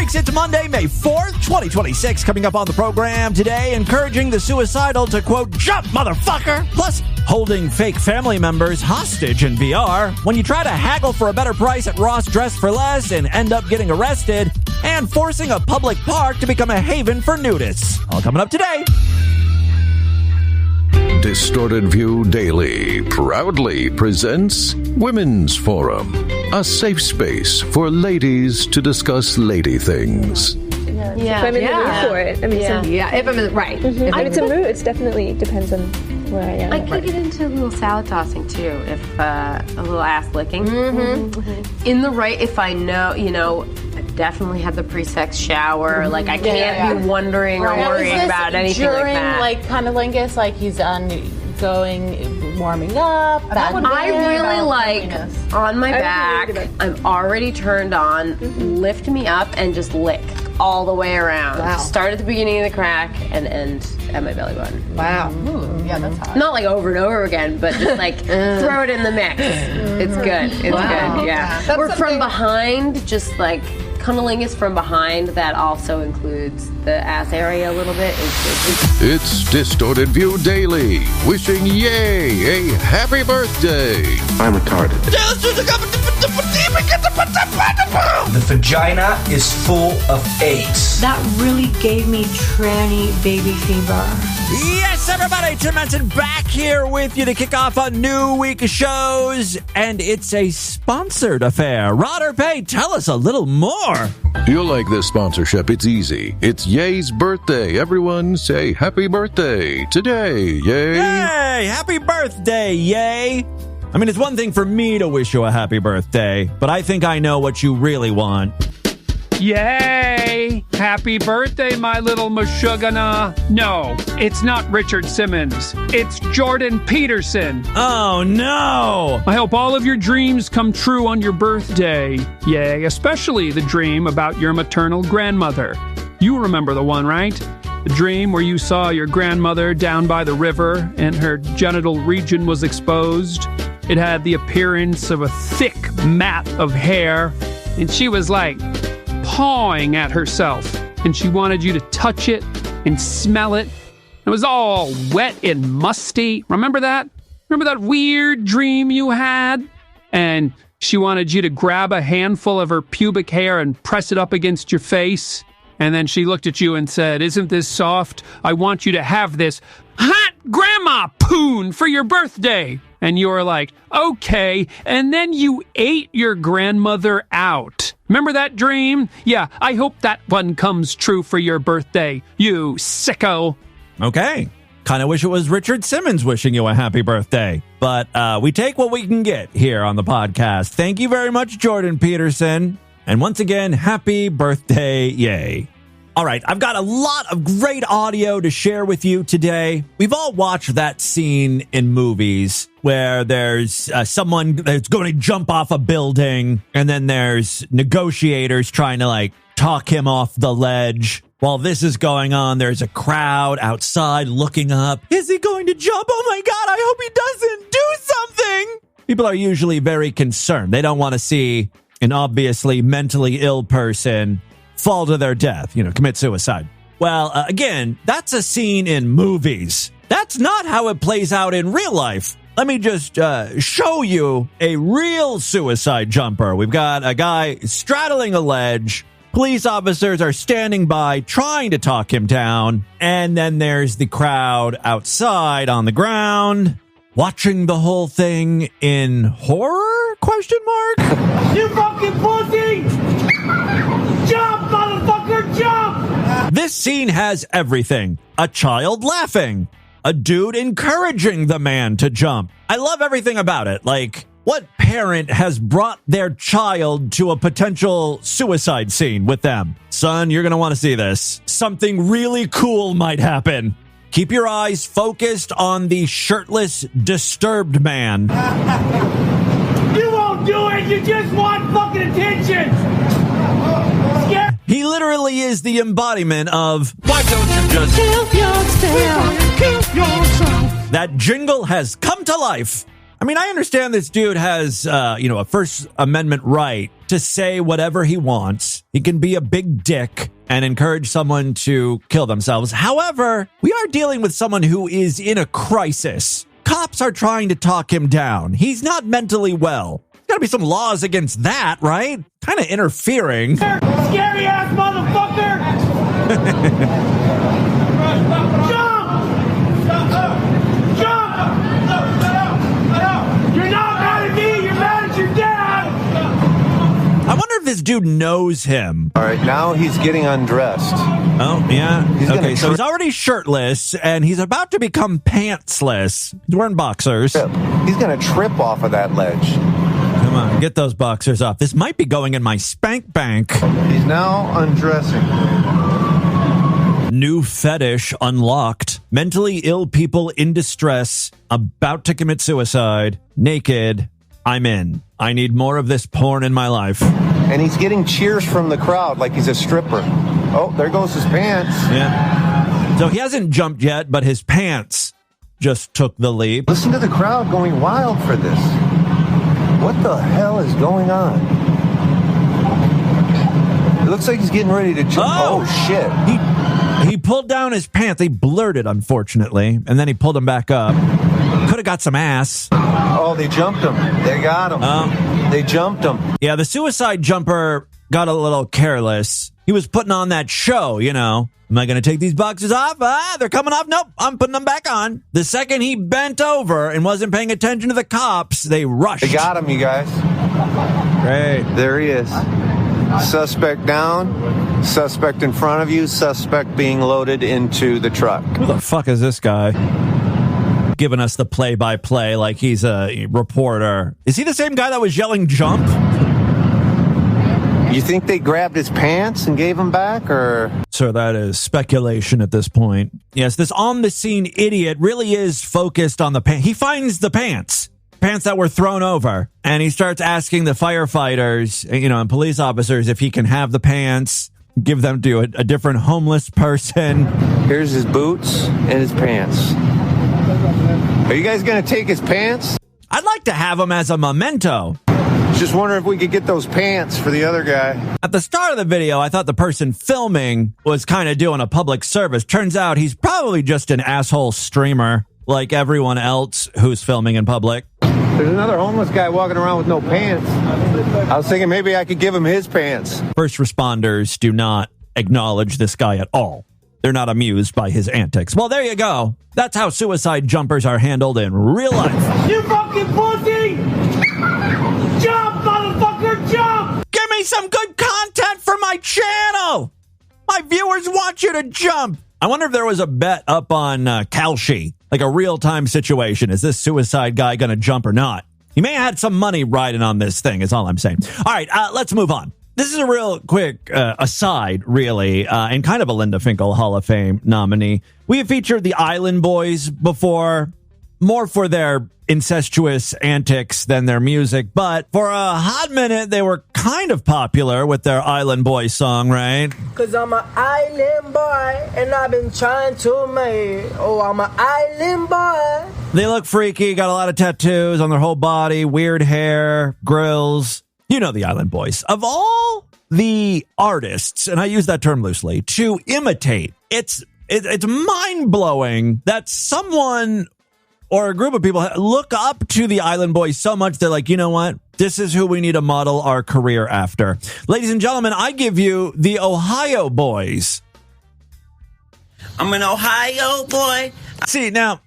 Freaks, it's Monday, May 4th, 2026. Coming up on the program today, encouraging the suicidal to, quote, jump, motherfucker. Plus, holding fake family members hostage in VR. When you try to haggle for a better price at Ross Dress for Less and end up getting arrested. And forcing a public park to become a haven for nudists. All coming up today. Distorted View Daily proudly presents Women's Forum, a safe space for ladies to discuss lady things. Yeah. If I'm in the mood for it. I mean, if I'm in the right. If it's a mood, it definitely depends on where I am. I could get into a little salad tossing too, if a little ass licking. In the right, if I know, I definitely had the pre-sex shower. Like I can't be wondering or worrying about anything like that. Like cunnilingus, like he's warming up. I really like on my back. I'm already turned on. Lift me up and just lick all the way around. Wow. Start at the beginning of the crack and end at my belly button. Wow. Ooh, yeah, that's hot. Not like over and over again, but just like throw it in the mix. It's good. It's good. Yeah. Or from behind, just like cunnilingus from behind. That also includes the ass area a little bit. It's Distorted View Daily, wishing Yay a happy birthday. I'm retarded. The vagina is full of AIDS. That really gave me tranny baby fever. Yes, everybody, Tim Benson back here with you to kick off a new week of shows, and it's a sponsored affair. Rod or Pay, tell us a little more. You'll like this sponsorship. It's easy. It's Yay's birthday. Everyone say happy birthday today. Yay. Yay! Happy birthday, Yay! I mean, it's one thing for me to wish you a happy birthday, but I think I know what you really want. Yay! Happy birthday, my little Meshuggah. No, it's not Richard Simmons. It's Jordan Peterson. Oh, no! I hope all of your dreams come true on your birthday. Yay, especially the dream about your maternal grandmother. You remember the one, right? The dream where you saw your grandmother down by the river and her genital region was exposed. It had the appearance of a thick mat of hair, and she was like pawing at herself, and she wanted you to touch it and smell it. It was all wet and musty. Remember that? Remember that weird dream you had? And she wanted you to grab a handful of her pubic hair and press it up against your face. And then she looked at you and said, "Isn't this soft? I want you to have this hot grandma poon for your birthday." And you were like, okay. And then you ate your grandmother out. Remember that dream? Yeah, I hope that one comes true for your birthday, you sicko. Okay. Kind of wish it was Richard Simmons wishing you a happy birthday. But we take what we can get here on the podcast. Thank you very much, Jordan Peterson. And once again, happy birthday, Yay. All right, I've got a lot of great audio to share with you today. We've all watched that scene in movies where there's someone that's going to jump off a building, and then there's negotiators trying to, talk him off the ledge. While this is going on, there's a crowd outside looking up. Is he going to jump? Oh, my God, I hope he doesn't. Do something. People are usually very concerned. They don't want to see an obviously mentally ill person fall to their death, commit suicide. Well, again, that's a scene in movies. That's not how it plays out in real life. Let me just show you a real suicide jumper. We've got a guy straddling a ledge. Police officers are standing by trying to talk him down. And then there's the crowd outside on the ground watching the whole thing in horror? Question mark? You fucking pussy! Jump, motherfucker, jump! This scene has everything. A child laughing. A dude encouraging the man to jump. I love everything about it. What parent has brought their child to a potential suicide scene with them? Son, you're going to want to see this. Something really cool might happen. Keep your eyes focused on the shirtless, disturbed man. You won't do it! You just want fucking attention! He literally is the embodiment of, why don't you just kill yourself? That jingle has come to life. I mean, I understand this dude has, a First Amendment right to say whatever he wants. He can be a big dick and encourage someone to kill themselves. However, we are dealing with someone who is in a crisis. Cops are trying to talk him down. He's not mentally well. There's got to be some laws against that, right? Kind of interfering. Scary ass motherfucker! Jump! You're not mad at me, you're mad at your dad! I wonder if this dude knows him. All right, now he's getting undressed. Oh, yeah. Okay, so he's already shirtless, and he's about to become pantsless. He's wearing boxers. He's going to trip off of that ledge. Come on, get those boxers off. This might be going in my spank bank. He's now undressing. New fetish unlocked. Mentally ill people in distress, about to commit suicide, naked. I'm in. I need more of this porn in my life. And he's getting cheers from the crowd like he's a stripper. Oh, there goes his pants. Yeah. So he hasn't jumped yet, but his pants just took the leap. Listen to the crowd going wild for this. What the hell is going on? It looks like he's getting ready to jump. Oh shit. He pulled down his pants. They blurted, unfortunately, and then he pulled them back up. Could have got some ass. Oh, they jumped him. They got him. They jumped him. Yeah, the suicide jumper got a little careless. He was putting on that show, you know. Am I going to take these boxes off? They're coming off. Nope, I'm putting them back on. The second he bent over and wasn't paying attention to the cops, they rushed. They got him, you guys. Great. There he is. Suspect down. Suspect in front of you. Suspect being loaded into the truck. Who the fuck is this guy? Giving us the play-by-play like he's a reporter. Is he the same guy that was yelling jump? You think they grabbed his pants and gave him back, or? Sir, that is speculation at this point. Yes, this on-the-scene idiot really is focused on the pants. He finds the pants that were thrown over, and he starts asking the firefighters, and police officers if he can have the pants, give them to a different homeless person. Here's his boots and his pants. Are you guys going to take his pants? I'd like to have them as a memento. Just wondering if we could get those pants for the other guy. At the start of the video, I thought the person filming was kind of doing a public service. Turns out he's probably just an asshole streamer like everyone else who's filming in public. There's another homeless guy walking around with no pants. I was thinking maybe I could give him his pants. First responders do not acknowledge this guy at all. They're not amused by his antics. Well, there you go. That's how suicide jumpers are handled in real life. You fucking pussy! Jump, motherfucker, jump! Give me some good content for my channel! My viewers want you to jump! I wonder if there was a bet up on Kalshi, like a real-time situation. Is this suicide guy going to jump or not? He may have had some money riding on this thing, is all I'm saying. All right, let's move on. This is a real quick aside, really, and kind of a Linda Finkel Hall of Fame nominee. We have featured the Island Boys before, more for their incestuous antics than their music, but for a hot minute, they were kind of popular with their Island Boys song, right? Cause I'm an island boy, and I've been trying to make, I'm an island boy. They look freaky, got a lot of tattoos on their whole body, weird hair, grills. You know the Island Boys. Of all the artists, and I use that term loosely, to imitate, it's mind-blowing that someone or a group of people look up to the Island Boys so much they're like, you know what? This is who we need to model our career after. Ladies and gentlemen, I give you the Ohio Boys. I'm an Ohio boy. See, now,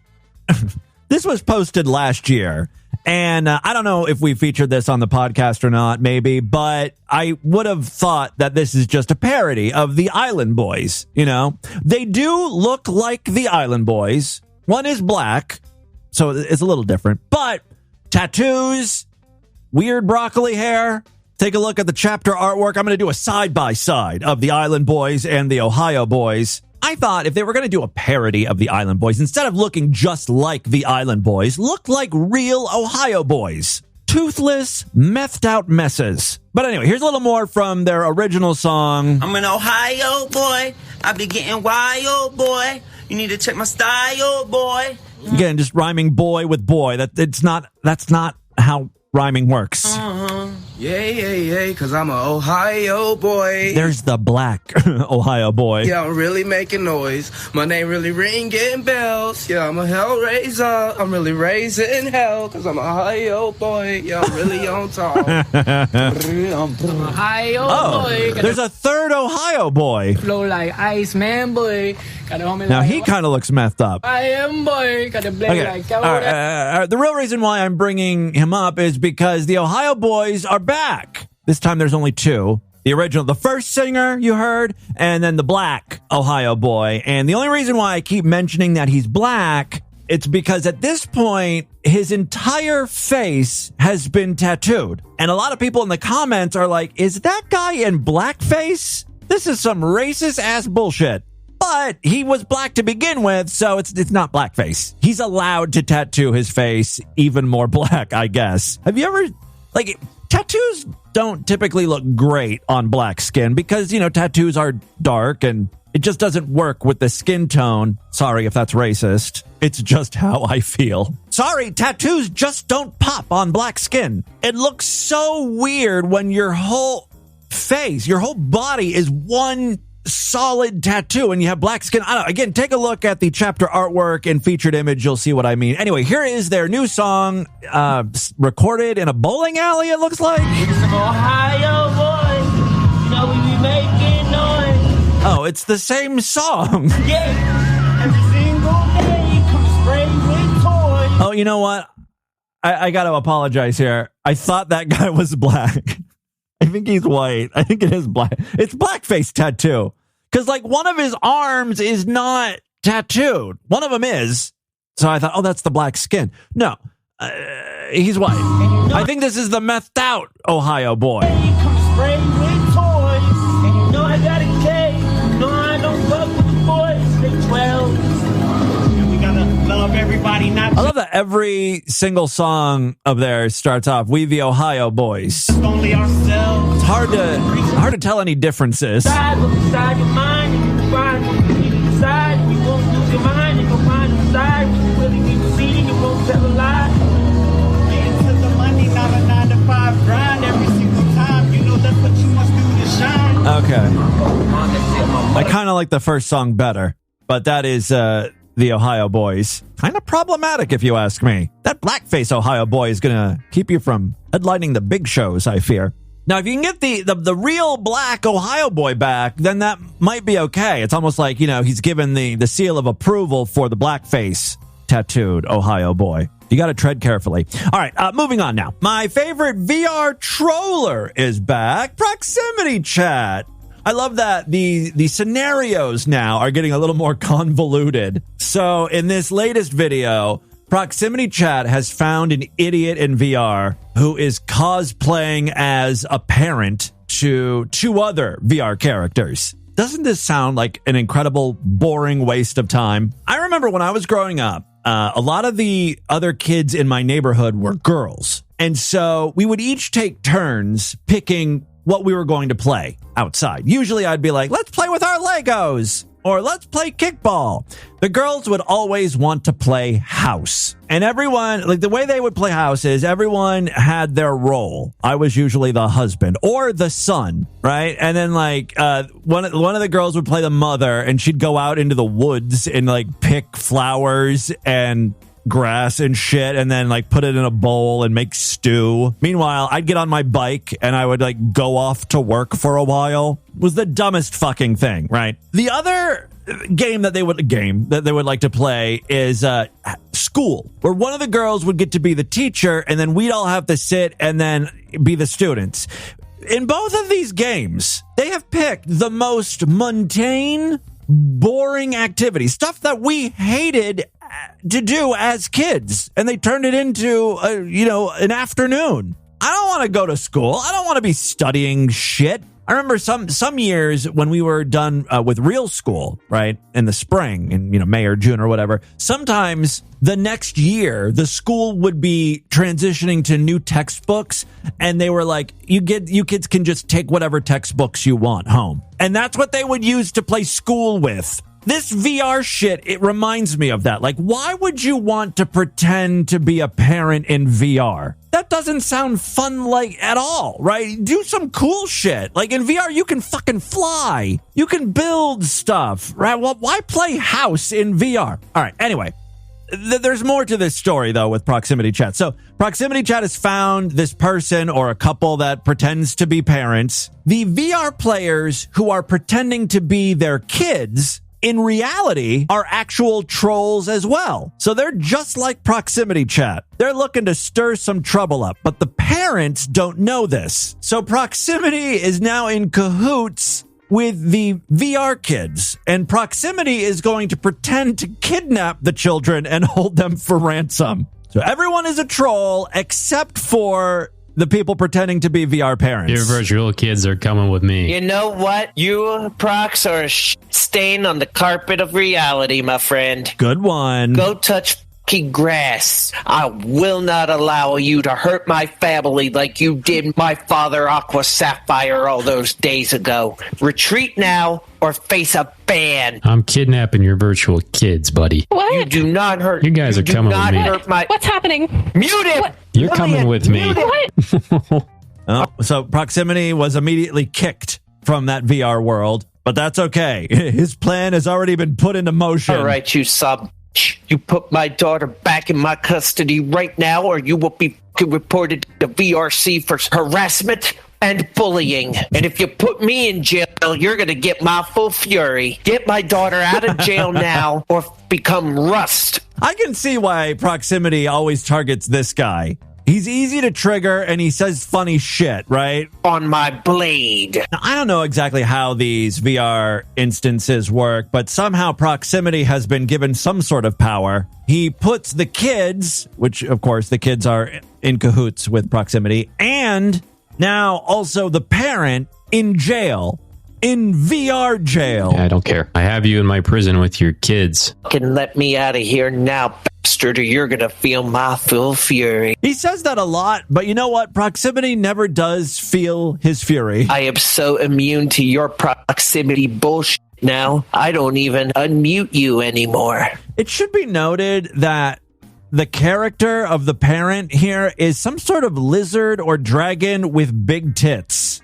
this was posted last year. And I don't know if we featured this on the podcast or not, maybe, but I would have thought that this is just a parody of the Island Boys. They do look like the Island Boys. One is black, so it's a little different, but tattoos, weird broccoli hair. Take a look at the chapter artwork. I'm going to do a side-by-side of the Island Boys and the Ohio Boys. I thought if they were going to do a parody of the Island Boys, instead of looking just like the Island Boys, look like real Ohio boys. Toothless, methed out messes. But anyway, here's a little more from their original song. I'm an Ohio boy. I be getting wild, boy. You need to check my style, boy. Again, just rhyming boy with boy. That's not how rhyming works. Yeah, cause I'm an Ohio boy. There's the black Ohio boy. Yeah, I'm really making noise. My name really ringing bells. Yeah, I'm a hellraiser. I'm really raising hell, cause I'm a Ohio boy. Yeah, I'm really on top. Ohio boy. There's a third Ohio boy. Flow like Iceman boy. Now he kind of looks messed up. I am boy. Got to play like all right, the real reason why I'm bringing him up is because the Ohio boys are back. This time there's only two. The original, the first singer you heard, and then the black Ohio boy. And the only reason why I keep mentioning that he's black, it's because at this point, his entire face has been tattooed. And a lot of people in the comments are like, is that guy in blackface? This is some racist ass bullshit. But he was black to begin with, so it's not blackface. He's allowed to tattoo his face even more black, I guess. Have you ever, like, tattoos don't typically look great on black skin because, you know, tattoos are dark and it just doesn't work with the skin tone. Sorry if that's racist. It's just how I feel. Sorry, tattoos just don't pop on black skin. It looks so weird when your whole face, your whole body is one solid tattoo and you have black skin. I don't know. Again, take a look at the chapter artwork and featured image. You'll see what I mean. Anyway, here is their new song, recorded in a bowling alley, it looks like. Ohio boys, you know we be making noise. Oh, it's the same song. Yeah, every single day come spray with toys. Oh, you know what? I got to apologize here. I thought that guy was black. I think he's white. I think it is black. It's blackface tattoo. Because, like, one of his arms is not tattooed. One of them is. So I thought, oh, that's the black skin. No, he's white. I think this is the methed out Ohio boy. Come spray with toys. And you know I got a K. You know I don't fuck with the boys. They 12. And we gotta love everybody, not I love that every single song of theirs starts off, "We the Ohio boys." only ourselves. It's hard to tell any differences. Inside your mind, and you find what you need inside. You won't lose your mind and go find inside. When you really need to see, you won't tell a lie. Getting to the money, not a 9 to 5 grind every single time. You know that's what you must do to shine. Okay. I kind of like the first song better, but that is the Ohio boys. Kind of problematic if you ask me. That blackface Ohio boy is going to keep you from headlining the big shows, I fear. Now, if you can get the real black Ohio boy back, then that might be okay. It's almost like, you know, he's given the seal of approval for the blackface tattooed Ohio boy. You got to tread carefully. All right, moving on now. My favorite VR troller is back. Proximity chat. I love that the scenarios now are getting a little more convoluted. So in this latest video, Proximity Chat has found an idiot in VR who is cosplaying as a parent to two other VR characters. Doesn't this sound like an incredible, boring waste of time? I remember when I was growing up, a lot of the other kids in my neighborhood were girls. And so we would each take turns picking what we were going to play outside. Usually I'd be like, let's play with our Legos, or let's play kickball. The girls would always want to play house. And everyone, like the way they would play house is everyone had their role. I was usually the husband or the son, right? And then like one of the girls would play the mother and she'd go out into the woods and like pick flowers and grass and shit and then like put it in a bowl and make stew. Meanwhile, I'd get on my bike and I would like go off to work for a while. It was the dumbest fucking thing, right? The other game that they would like to play is school, where one of the girls would get to be the teacher and then we'd all have to sit and then be the students. In both of these games, they have picked the most mundane, boring activity, stuff that we hated to do as kids, and they turned it into an afternoon. I don't want to go to school. I don't want to be studying shit. I remember some years when we were done with real school, right, in the spring, in May or June or whatever. Sometimes the next year, the school would be transitioning to new textbooks, and they were like, you kids can just take whatever textbooks you want home. And that's what they would use to play school with. This VR shit, it reminds me of that. Like, why would you want to pretend to be a parent in VR? That doesn't sound fun, like, at all, right? Do some cool shit. Like, in VR, you can fucking fly. You can build stuff, right? Well, why play house in VR? All right, anyway. There's more to this story, though, with Proximity Chat. So, Proximity Chat has found this person or a couple that pretends to be parents. The VR players who are pretending to be their kids, in reality, are actual trolls as well. So they're just like Proximity Chat. They're looking to stir some trouble up, but the parents don't know this. So Proximity is now in cahoots with the VR kids, and Proximity is going to pretend to kidnap the children and hold them for ransom. So everyone is a troll except for the people pretending to be VR parents. Your virtual kids are coming with me. You know what? You, Prox, are a stain on the carpet of reality, my friend. Good one. Go touch fucking grass. I will not allow you to hurt my family like you did my father, Aqua Sapphire, all those days ago. Retreat now or face a ban. I'm kidnapping your virtual kids, buddy. What? You do not hurt. You guys are coming with me. What's happening? Mute him! What? You're coming with me. What? Oh, so Proximity was immediately kicked from that VR world, but that's okay. His plan has already been put into motion. All right, you sub. You put my daughter back in my custody right now, or you will be reported to VRC for harassment and bullying. And if you put me in jail, you're going to get my full fury. Get my daughter out of jail now, or become rust. I can see why Proximity always targets this guy. He's easy to trigger, and he says funny shit, right? On my blade. Now, I don't know exactly how these VR instances work, but somehow Proximity has been given some sort of power. He puts the kids, which, of course, the kids are in cahoots with Proximity, and now also the parent in jail. In VR jail. Yeah, I don't care. I have you in my prison with your kids. Fucking let me out of here now, bastard, or you're gonna feel my full fury. He says that a lot, but you know what? Proximity never does feel his fury. I am so immune to your proximity bullshit now, I don't even unmute you anymore. It should be noted that the character of the parent here is some sort of lizard or dragon with big tits.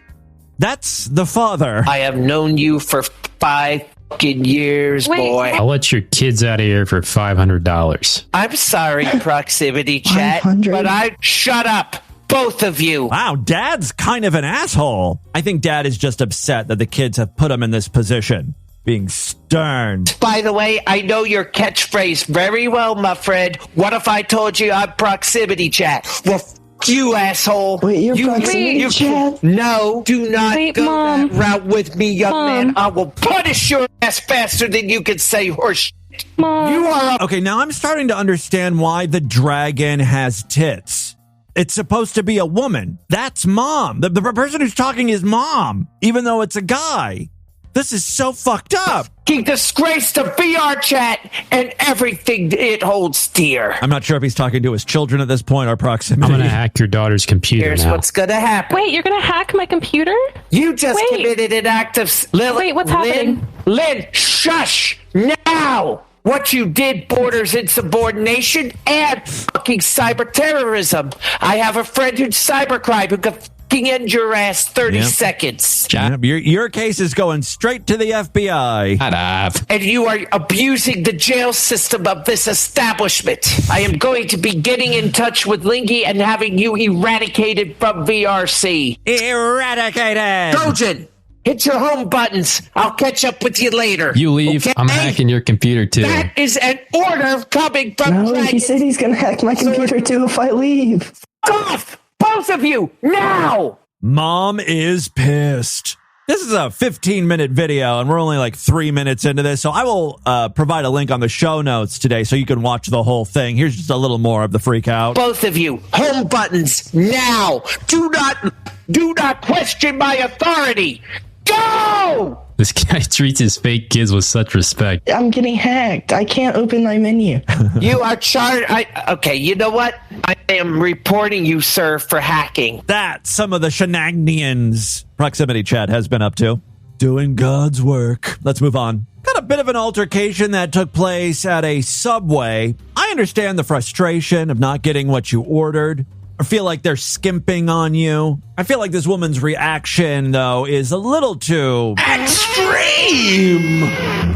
That's the father. I have known you for 5 fucking years, boy. I'll let your kids out of here for $500. I'm sorry, Proximity Chat, but shut up, both of you. Wow, Dad's kind of an asshole. I think Dad is just upset that the kids have put him in this position, being stern. By the way, I know your catchphrase very well, my friend. What if I told you I'm Proximity Chat? Well, you asshole. Wait, you're Proximity Chat? No, do not go Mom. that route with me, young man. I will punish your ass faster than you can say horse shit. Mom. You are Okay, now I'm starting to understand why the dragon has tits. It's supposed to be a woman. That's Mom. The person who's talking is Mom, even though it's a guy. This is so fucked up. Disgrace to VR chat and everything it holds dear. I'm not sure if he's talking to his children at this point or Proximity. I'm going to hack your daughter's computer Here's now. what's going to happen. Wait, you're gonna hack my computer? You just committed an act of... Wait, what's happening? Lynn, shush! Now! What you did borders insubordination and fucking cyber terrorism. I have a friend who's cybercrime who could fucking end your ass 30 seconds. Yep, your case is going straight to the FBI. Shut up. And you are abusing the jail system of this establishment. I am going to be getting in touch with Lingy and having you eradicated from VRC. Eradicated! Trojan! Hit your home buttons. I'll catch up with you later. You leave. Okay? I'm hacking your computer too. That is an order coming from No, Dragon. he said he's gonna hack my computer too if I leave. Fuck off! Both of you, now! Mom is pissed. This is a 15-minute video, and we're only like 3 minutes into this, so I will provide a link on the show notes today so you can watch the whole thing. Here's just a little more of the freak out. Both of you, home buttons, now! Do not question my authority! Go! This guy treats his fake kids with such respect. I'm getting hacked. I can't open my menu. You are charged. Okay, you know what? I am reporting you, sir, for hacking. That's some of the shenanigans Proximity Chat has been up to. Doing God's work. Let's move on. Got a bit of an altercation that took place at a Subway. I understand the frustration of not getting what you ordered. I feel like they're skimping on you. I feel like this woman's reaction, though, is a little too extreme.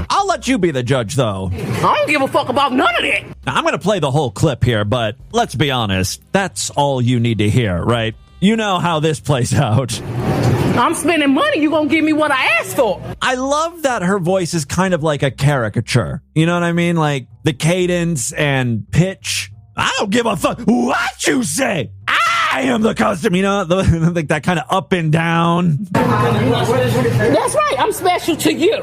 I'll let you be the judge, though. I don't give a fuck about none of that. Now, I'm going to play the whole clip here, but let's be honest. That's all you need to hear, right? You know how this plays out. I'm spending money. You gonna give me what I asked for. I love that her voice is kind of like a caricature. You know what I mean? Like the cadence and pitch. I don't give a fuck what you say. I am the customer. You know, like that kind of up and down. That's right. I'm special to you.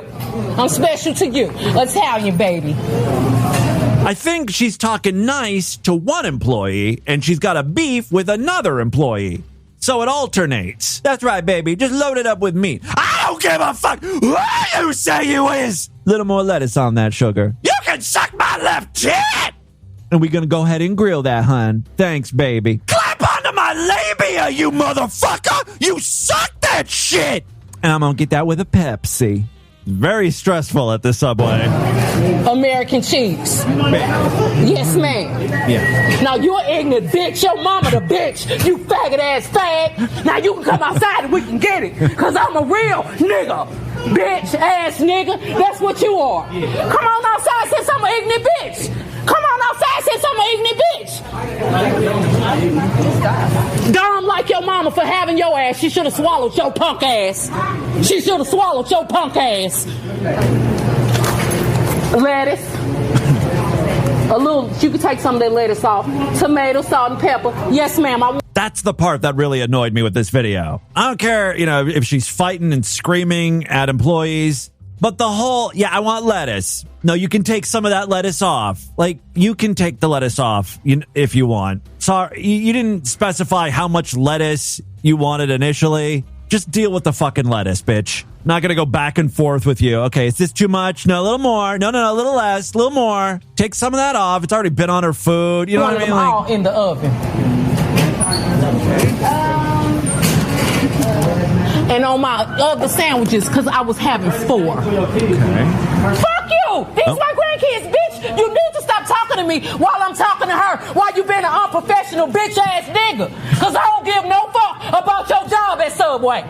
I'm special to you. Italian, baby. I think she's talking nice to one employee, and she's got a beef with another employee. So it alternates. That's right, baby. Just load it up with meat. I don't give a fuck what you say you is. Little more lettuce on that, sugar. You can suck my left tit. And we're going to go ahead and grill that, hun. Thanks, baby. Clap onto my labia, you motherfucker. You suck that shit. And I'm going to get that with a Pepsi. Very stressful at the Subway. American cheese. Yes, ma'am. Yeah. Now you're ignorant, bitch. Your mama the bitch. You faggot ass fag. Now you can come outside and we can get it. Cause I'm a real nigga. Bitch ass nigga. That's what you are. Come on outside since I'm an ignorant bitch. Come on outside since I'm an ignorant bitch. Dumb like your mama for having your ass. She should have swallowed your punk ass. She should have swallowed your punk ass. Lettuce. A little, you can take some of that lettuce off. Tomato, salt, and pepper. Yes, ma'am. That's the part that really annoyed me with this video. I don't care, if she's fighting and screaming at employees, but the whole, I want lettuce. No, you can take some of that lettuce off. Like, you can take the lettuce off if you want. Sorry, you didn't specify how much lettuce you wanted initially. Just deal with the fucking lettuce, bitch. Not gonna go back and forth with you. Okay, is this too much? No, a little more. No, a little less. A little more. Take some of that off. It's already been on her food. You know what I mean? All in the oven. And on my other sandwiches, because I was having 4. Okay. Fuck you! These my grandkids, bitch! You need to stop talking to me while I'm talking to her while you being an unprofessional bitch-ass nigga. Because I don't give no fuck about your job at Subway.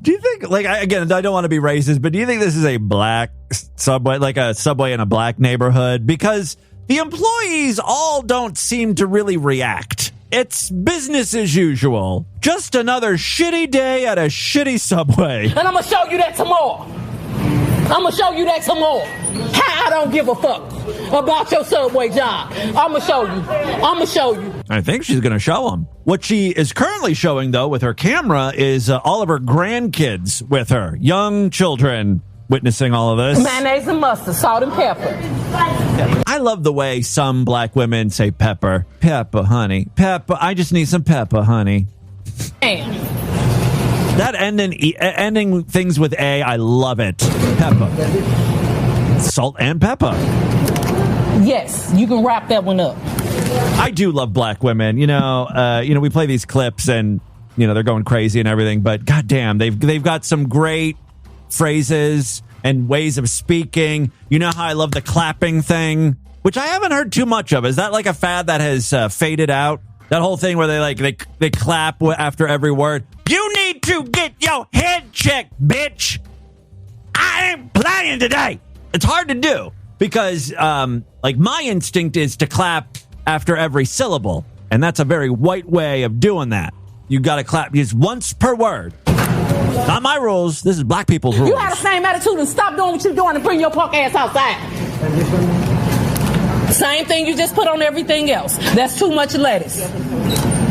Do you think, I don't want to be racist, but do you think this is a black Subway, like a Subway in a black neighborhood? Because the employees all don't seem to really react. It's business as usual. Just another shitty day at a shitty Subway. And I'm going to show you that tomorrow. I don't give a fuck about your Subway job. I'm going to show you. I think she's going to show them. What she is currently showing, though, with her camera is all of her grandkids with her. Young children witnessing all of this. Mayonnaise and mustard, salt and pepper. I love the way some black women say pepper. Pepper, honey. Pepper. I just need some pepper, honey. Damn. That ending things with A, I love it. Pepper. Salt and pepper. Yes, you can wrap that one up. I do love black women. We play these clips and, they're going crazy and everything, but goddamn, they've got some great phrases and ways of speaking. You know how I love the clapping thing, which I haven't heard too much of. Is that like a fad that has faded out? That whole thing where they clap after every word. You need to get your head checked, bitch. I ain't playing today. It's hard to do because my instinct is to clap after every syllable, and that's a very white way of doing that. You got to clap just once per word. Not my rules. This is black people's rules. You have the same attitude and stop doing what you're doing and bring your punk ass outside. Same thing you just put on everything else. That's too much lettuce.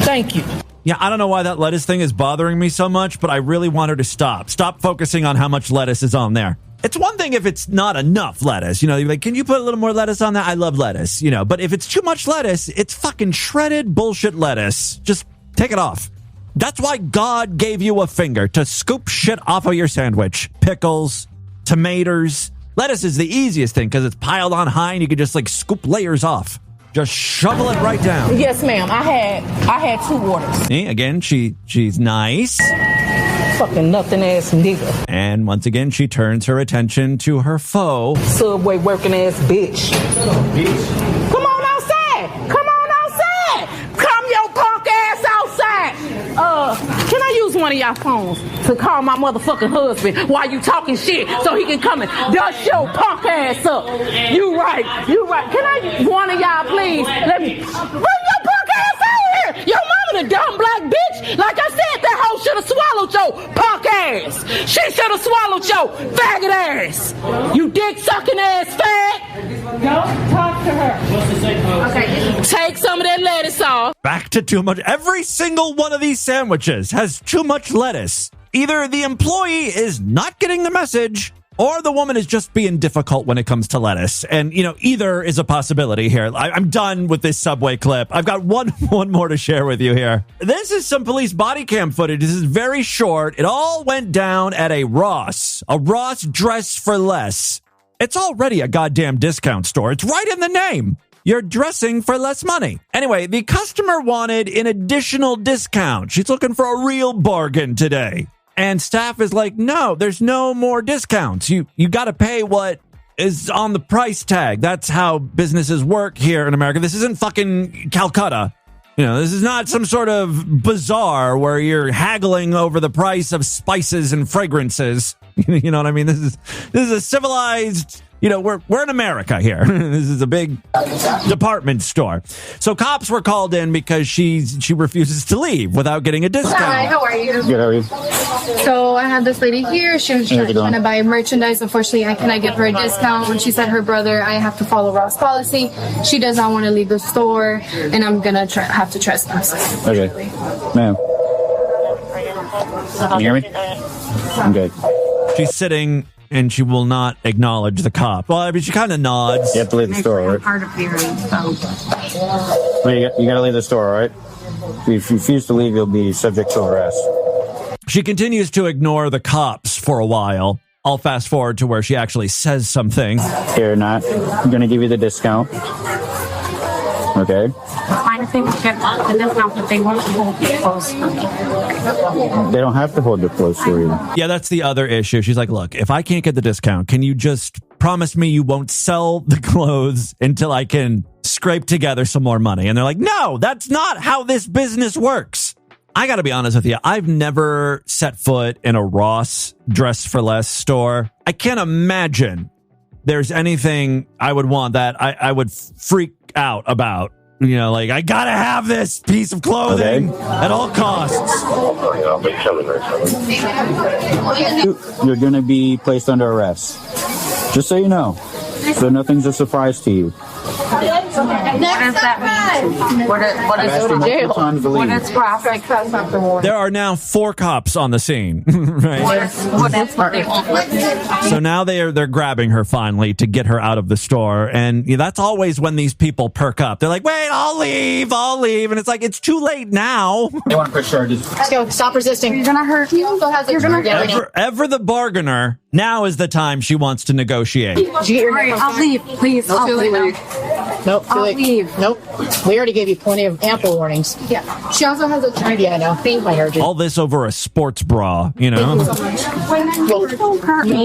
Thank you. Yeah, I don't know why that lettuce thing is bothering me so much, but I really want her to stop. Stop focusing on how much lettuce is on there. It's one thing if it's not enough lettuce. You're like, can you put a little more lettuce on that? I love lettuce, But if it's too much lettuce, it's fucking shredded bullshit lettuce. Just take it off. That's why God gave you a finger to scoop shit off of your sandwich. Pickles, tomatoes. Lettuce is the easiest thing because it's piled on high and you can just scoop layers off. Just shovel it right down. Yes, ma'am. I had 2 orders. See, again, she's nice. Fucking nothing ass nigga. And once again, she turns her attention to her foe. Subway working ass bitch. Come on outside. Come on outside. Come your punk ass outside. Can I use one of y'all phones to call my motherfucking husband while you talking shit so he can come and dust your punk ass up? You right. Can I, one of y'all please, let me, bring your punk ass out here. Your mama the dumb black bitch. Like I said, that hoe should have swallowed your punk ass. She should have swallowed your faggot ass. You dick sucking ass fag. Don't talk to her. Okay. Take some of that lettuce off. Back to too much. Every single one of these sandwiches has too much lettuce. Either the employee is not getting the message, or the woman is just being difficult when it comes to lettuce. And, either is a possibility here. I'm done with this Subway clip. I've got one more to share with you here. This is some police body cam footage. This is very short. It all went down at a Ross Dress for Less. It's already a goddamn discount store. It's right in the name. You're dressing for less money. Anyway, the customer wanted an additional discount. She's looking for a real bargain today. And staff is like, no, there's no more discounts. You got to pay what is on the price tag. That's how businesses work here in America. This isn't fucking Calcutta. This is not some sort of bazaar where you're haggling over the price of spices and fragrances. You know what I mean? This is a civilized, we're in America here. This is a big department store. So cops were called in because she refuses to leave without getting a discount. Hi, how are you? Good, how are you? So I have this lady here. She was trying to buy merchandise. Unfortunately, I cannot give her a discount. When she said her brother, I have to follow Ross policy. She does not want to leave the store, and I'm going to have to trespass. Okay. Ma'am. Can you hear me? I'm good. She's sitting and she will not acknowledge the cop. Well, I mean, she kind of nods. You have to leave the store, all right? Hard of hearing, so. Well, you got to leave the store, all right? If you refuse to leave, you'll be subject to arrest. She continues to ignore the cops for a while. I'll fast forward to where she actually says something. Here, not. I'm going to give you the discount. Okay. Fine if they will get the discount, but they won't hold it close for me. They don't have to hold it close for you. Yeah, that's the other issue. She's like, look, if I can't get the discount, can you just promise me you won't sell the clothes until I can scrape together some more money? And they're like, no, that's not how this business works. I got to be honest with you. I've never set foot in a Ross Dress for Less store. I can't imagine there's anything I would want that I would freak out about. I gotta have this piece of clothing at all costs. You're going to be placed under arrest. Just so you know. So nothing's a surprise to you. What does that mean? What is go to jail? What is traffic? That's not the warning. There are now 4 cops on the scene. Right? What is So now they're grabbing her finally to get her out of the store. And that's always when these people perk up. They're like, wait, I'll leave. And it's like, it's too late now. They want to push charges. Let's go. Stop resisting. You're going to hurt you. You're going to hurt Ever the bargainer, now is the time she wants to negotiate. I'll leave. Please. I'll leave. Nope. I'll leave. Nope. We already gave you plenty of ample warnings. Yeah. She also has a Yeah, I know. I heard you. All this over a sports bra, Well, no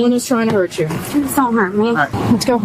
one is trying to hurt you. Please don't hurt me. Right. Let's go.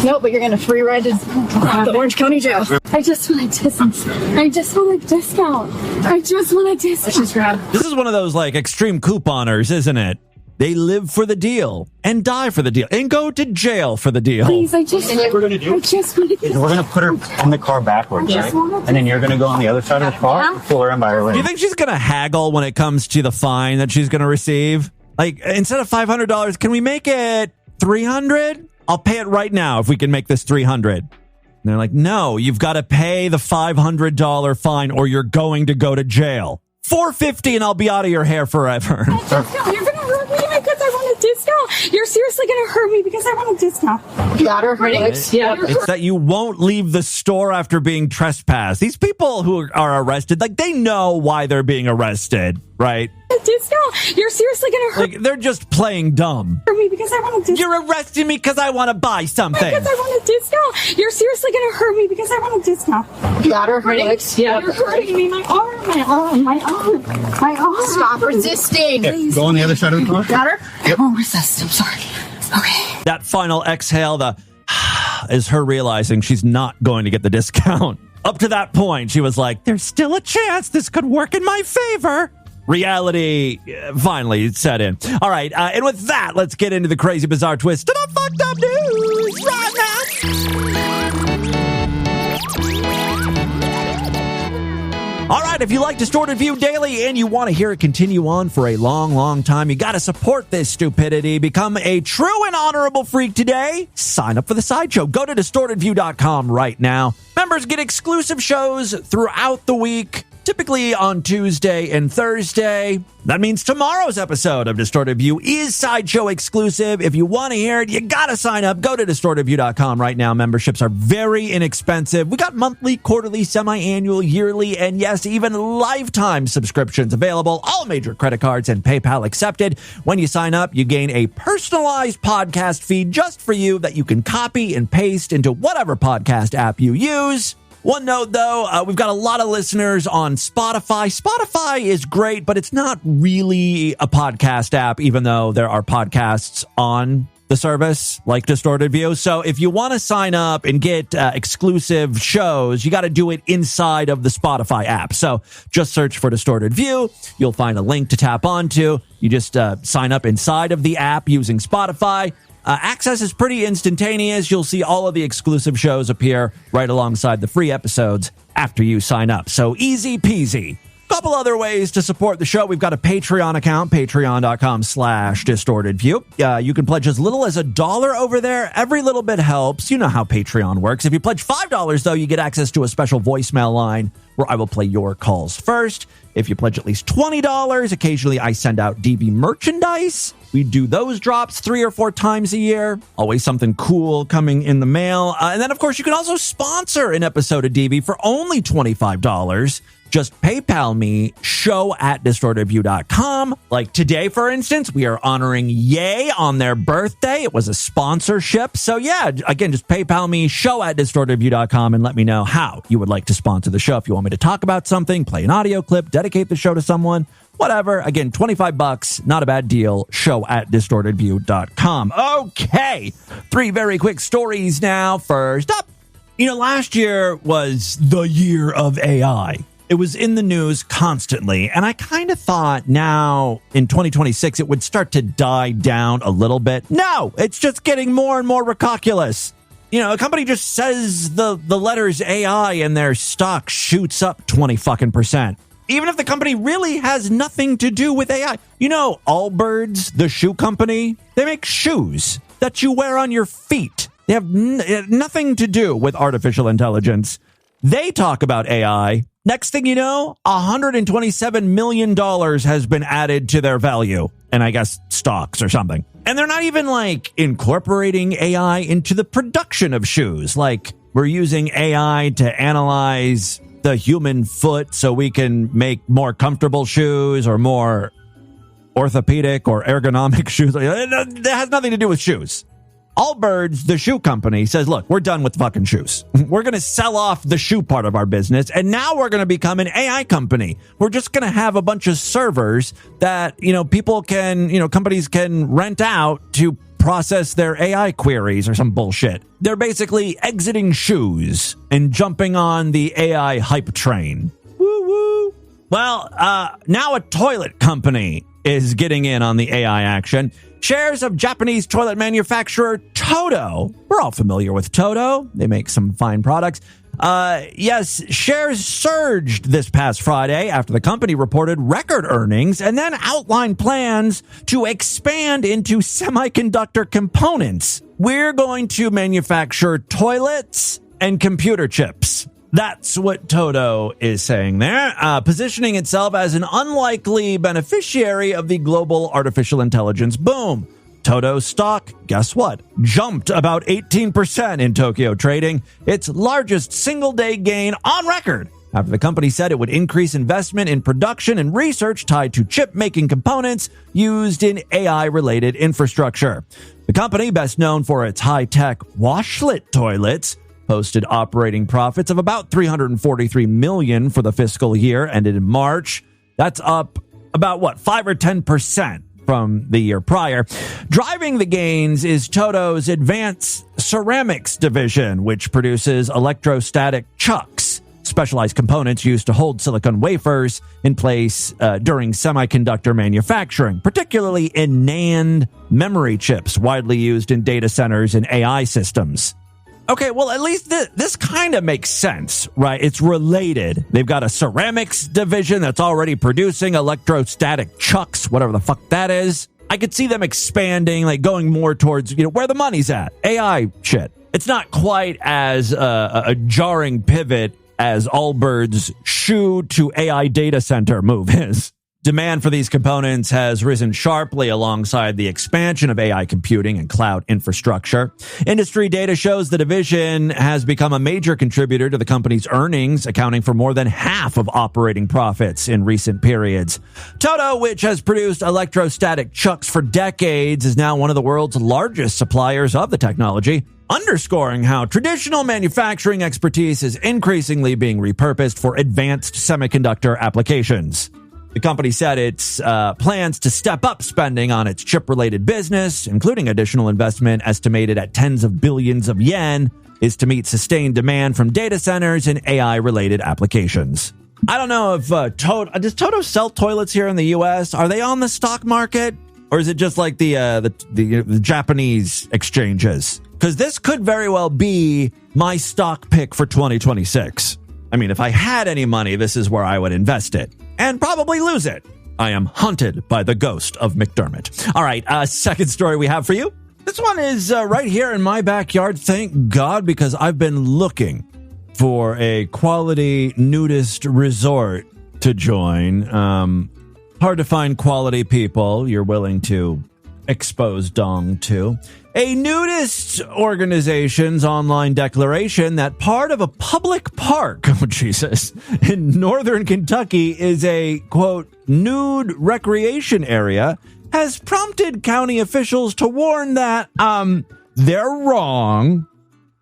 Nope, but you're going to free ride to the Orange County Jail. I just want a distance. I just want a discount. I just want a discount. This is one of those extreme couponers, isn't it? They live for the deal and die for the deal and go to jail for the deal. Please, I just want We're going to put her in the car backwards, right? And then you're going to go on the other side of the car and pull her in by her leg. Do you think she's going to haggle when it comes to the fine that she's going to receive? Instead of $500, can we make it $300? I'll pay it right now if we can make this $300. And they're like, no, you've got to pay the $500 fine or you're going to go to jail. $450 and I'll be out of your hair forever. You're going to hurt me because I want a discount. You're seriously going to hurt me because I want a discount. Got her. Yeah. It's that you won't leave the store after being trespassed. These people who are arrested, they know why they're being arrested, right? want a discount? You're seriously gonna hurt Like, they're just playing dumb. me because I want a discount. You're arresting me because I want to buy something. Because I want a discount. You're seriously gonna hurt me because I want a discount. You got her, Alex? Yeah, you're hurting me. My arm. Stop resisting. Yeah, go on the other side of the car. Got her? Yep. I won't resist. I'm sorry. Okay. That final exhale, is her realizing she's not going to get the discount. Up to that point, she was like, there's still a chance this could work in my favor. Reality finally set in. All right, and with that, let's get into the crazy, bizarre twist to the fucked up news right now. All right, if you like Distorted View Daily and you want to hear it continue on for a long, long time, you got to support this stupidity. Become a true and honorable freak today. Sign up for the sideshow. Go to distortedview.com right now. Members get exclusive shows throughout the week, typically on Tuesday and Thursday. That means tomorrow's episode of Distorted View is sideshow exclusive. If you want to hear it, you got to sign up. Go to distortedview.com right now. Memberships are very inexpensive. We got monthly, quarterly, semi-annual, yearly, and yes, even lifetime subscriptions available. All major credit cards and PayPal accepted. When you sign up, you gain a personalized podcast feed just for you that you can copy and paste into whatever podcast app you use. One note, though, we've got a lot of listeners on Spotify. Spotify is great, but it's not really a podcast app, even though there are podcasts on the service like Distorted View. So if you want to sign up and get exclusive shows, you got to do it inside of the Spotify app. So just search for Distorted View. You'll find a link to tap onto. You just sign up inside of the app using Spotify. Access is pretty instantaneous. You'll see all of the exclusive shows appear right alongside the free episodes after you sign up. So easy peasy. Couple other ways to support the show. We've got a Patreon account, patreon.com/distortedview. You can pledge as little as $1 over there. Every little bit helps. You know how Patreon works. If you pledge $5, though, you get access to a special voicemail line where I will play your calls first. If you pledge at least $20, occasionally I send out DB merchandise. We do those drops 3 or 4 times a year. Always something cool coming in the mail. And then, of course, you can also sponsor an episode of DB for only $25. Just PayPal me, show@distortedview.com. Like today, for instance, we are honoring Ye on their birthday. It was a sponsorship. So yeah, again, just PayPal me, show@distortedview.com, and let me know how you would like to sponsor the show. If you want me to talk about something, play an audio clip, dedicate the show to someone, whatever. Again, $25, not a bad deal. Show@distortedview.com. Okay, 3 very quick stories now. First up, last year was the year of AI. It was in the news constantly, and I kind of thought now in 2026 it would start to die down a little bit. No, it's just getting more and more ridiculous. A company just says the letters AI and their stock shoots up 20%. Even if the company really has nothing to do with AI. Allbirds, the shoe company, they make shoes that you wear on your feet. They have nothing to do with artificial intelligence. They talk about AI. Next thing you know, $127 million has been added to their value, and I guess stocks or something. And they're not even incorporating AI into the production of shoes. We're using AI to analyze the human foot so we can make more comfortable shoes or more orthopedic or ergonomic shoes. That has nothing to do with shoes. Allbirds, the shoe company, says, look, we're done with fucking shoes. We're going to sell off the shoe part of our business, and now we're going to become an AI company. We're just going to have a bunch of servers that, people can, companies can rent out to process their AI queries or some bullshit. They're basically exiting shoes and jumping on the AI hype train. Woo woo. Well, now a toilet company is getting in on the AI action. Shares of Japanese toilet manufacturer Toto. We're all familiar with Toto. They make some fine products. Yes, shares surged this past Friday after the company reported record earnings and then outlined plans to expand into semiconductor components. We're going to manufacture toilets and computer chips. That's what Toto is saying there, positioning itself as an unlikely beneficiary of the global artificial intelligence boom. Toto's stock, guess what? Jumped about 18% in Tokyo trading, its largest single-day gain on record. after the company said it would increase investment in production and research tied to chip-making components used in AI-related infrastructure. The company, best known for its high-tech washlet toilets, posted operating profits of about $343 million for the fiscal year ended in March. That's up about, 5 or 10% from the year prior. Driving the gains is Toto's advanced ceramics division, which produces electrostatic chucks, specialized components used to hold silicon wafers in place during semiconductor manufacturing, particularly in NAND memory chips, widely used in data centers and AI systems. Okay, well, at least this kind of makes sense, right? It's related. They've got a ceramics division that's already producing electrostatic chucks, whatever the fuck that is. I could see them expanding, like going more towards, where the money's at. AI shit. It's not quite as a jarring pivot as Allbirds' shoe to AI data center move is. Demand for these components has risen sharply alongside the expansion of AI computing and cloud infrastructure. Industry data shows the division has become a major contributor to the company's earnings, accounting for more than half of operating profits in recent periods. Toto, which has produced electrostatic chucks for decades, is now one of the world's largest suppliers of the technology, underscoring how traditional manufacturing expertise is increasingly being repurposed for advanced semiconductor applications. The company said its plans to step up spending on its chip-related business, including additional investment estimated at tens of billions of yen, is to meet sustained demand from data centers and AI-related applications. I don't know if does Toto sell toilets here in the U.S.? Are they on the stock market? Or is it just like the Japanese exchanges? Because this could very well be my stock pick for 2026. I mean, if I had any money, this is where I would invest it. And probably lose it. I am haunted by the ghost of McDermott. All right, second story we have for you. This one is right here in my backyard, thank God, because I've been looking for a quality nudist resort to join. Hard to find quality people you're willing to expose dong to. A nudist organization's online declaration that part of a public park, in northern Kentucky is a, quote, nude recreation area has prompted county officials to warn that, they're wrong.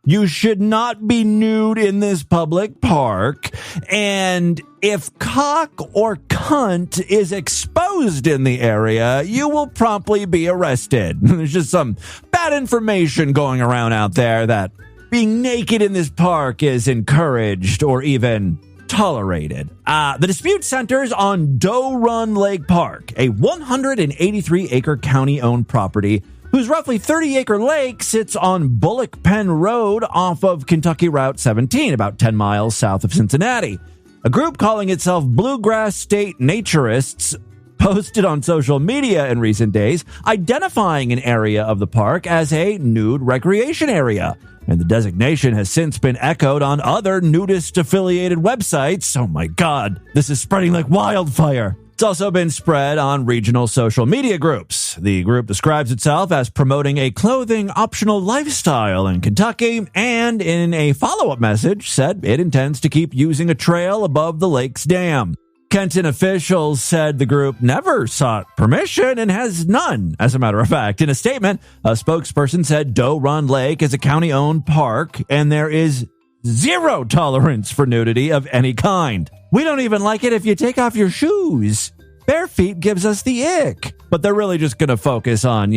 You should not be nude in this public park. And if cock or cunt is exposed in the area, you will promptly be arrested. There's just some bad information going around out there that being naked in this park is encouraged or even tolerated. The dispute centers on Doe Run Lake Park, a 183-acre county-owned property whose roughly 30-acre lake sits on Bullock Pen Road off of Kentucky Route 17, about 10 miles south of Cincinnati. A group calling itself Bluegrass State Naturists posted on social media in recent days, identifying an area of the park as a nude recreation area. And the designation has since been echoed on other nudist-affiliated websites. Oh my God, this is spreading like wildfire. It's also been spread on regional social media groups. The group describes itself as promoting a clothing-optional lifestyle in Kentucky, and in a follow-up message said it intends to keep using a trail above the lake's dam. Kenton officials said the group never sought permission and has none, as a matter of fact. In a statement, a spokesperson said Doe Run Lake is a county-owned park, and there is zero tolerance for nudity of any kind. We don't even like it if you take off your shoes. Bare feet gives us the ick. But they're really just going to focus on,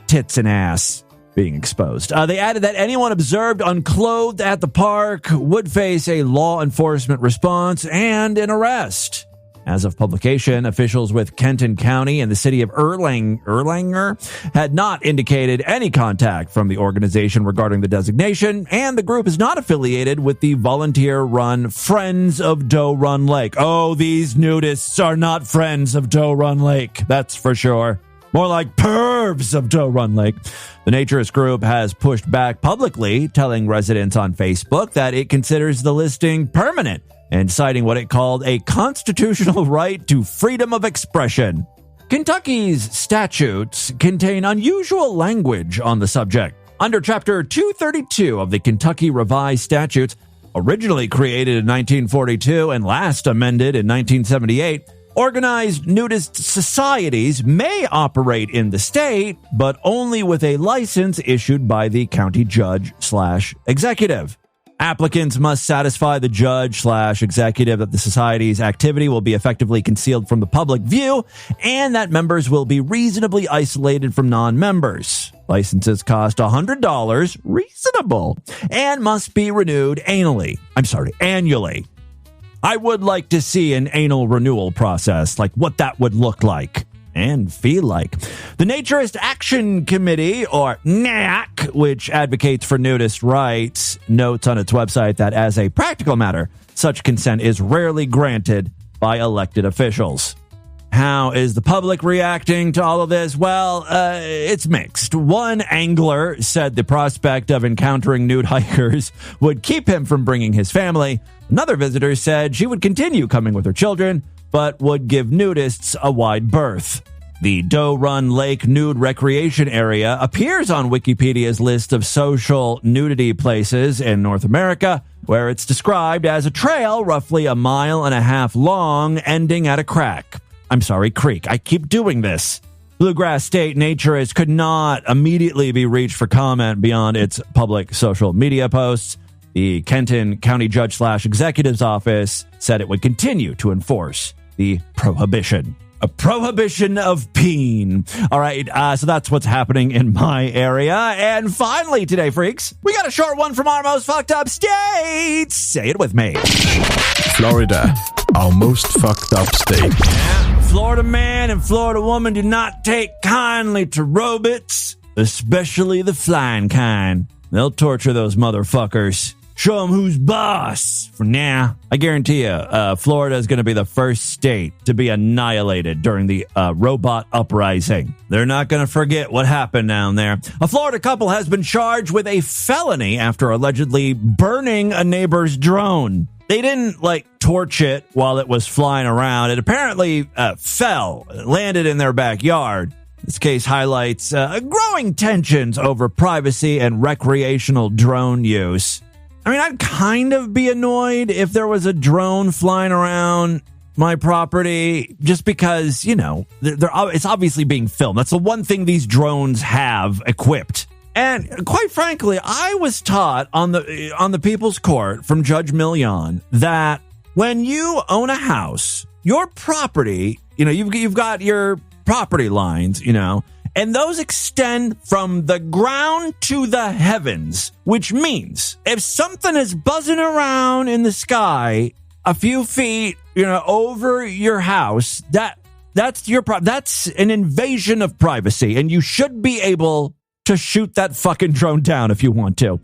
tits and ass being exposed. They added that anyone observed unclothed at the park would face a law enforcement response and an arrest. As of publication, officials with Kenton County and the city of Erlanger had not indicated any contact from the organization regarding the designation, and the group is not affiliated with the volunteer-run Friends of Doe Run Lake. Oh, these nudists are not friends of Doe Run Lake, that's for sure. More like pervs of Doe Run Lake. The naturist group has pushed back publicly, telling residents on Facebook that it considers the listing permanent and citing what it called a constitutional right to freedom of expression. Kentucky's statutes contain unusual language on the subject. Under Chapter 232 of the Kentucky Revised Statutes, originally created in 1942 and last amended in 1978, organized nudist societies may operate in the state, but only with a license issued by the county judge/executive. Applicants must satisfy the judge/executive that the society's activity will be effectively concealed from the public view and that members will be reasonably isolated from non-members. Licenses cost $100, reasonable, and must be renewed annually. I would like to see an anal renewal process, like what that would look like and feel like. The Naturist Action Committee, or NAC, which advocates for nudist rights, notes on its website that as a practical matter, such consent is rarely granted by elected officials. How is the public reacting to all of this? Well, it's mixed. One angler said the prospect of encountering nude hikers would keep him from bringing his family. Another visitor said she would continue coming with her children, but would give nudists a wide berth. The Doe Run Lake Nude Recreation Area appears on Wikipedia's list of social nudity places in North America, where it's described as a trail roughly 1.5 miles long, ending at a creek. I keep doing this. Bluegrass State Naturist could not immediately be reached for comment beyond its public social media posts. The Kenton County Judge/Executive's office said it would continue to enforce the prohibition. A prohibition of peen. All right, so that's what's happening in my area. And finally today, freaks, we got a short one from our most fucked up state. Say it with me. Florida, our most fucked up state. Yeah, Florida man and Florida woman do not take kindly to robots, especially the flying kind. They'll torture those motherfuckers. Show them who's boss. For now, I guarantee you, Florida is going to be the first state to be annihilated during the robot uprising. They're not going to forget what happened down there. A Florida couple has been charged with a felony after allegedly burning a neighbor's drone. They didn't, torch it while it was flying around. It apparently landed in their backyard. This case highlights growing tensions over privacy and recreational drone use. I mean, I'd kind of be annoyed if there was a drone flying around my property just because, it's obviously being filmed. That's the one thing these drones have equipped. And quite frankly, I was taught on the People's Court from Judge Millian that when you own a house, your property, you've got your property lines, and those extend from the ground to the heavens, which means if something is buzzing around in the sky a few feet, over your house, that's an invasion of privacy, and you should be able to shoot that fucking drone down if you want to.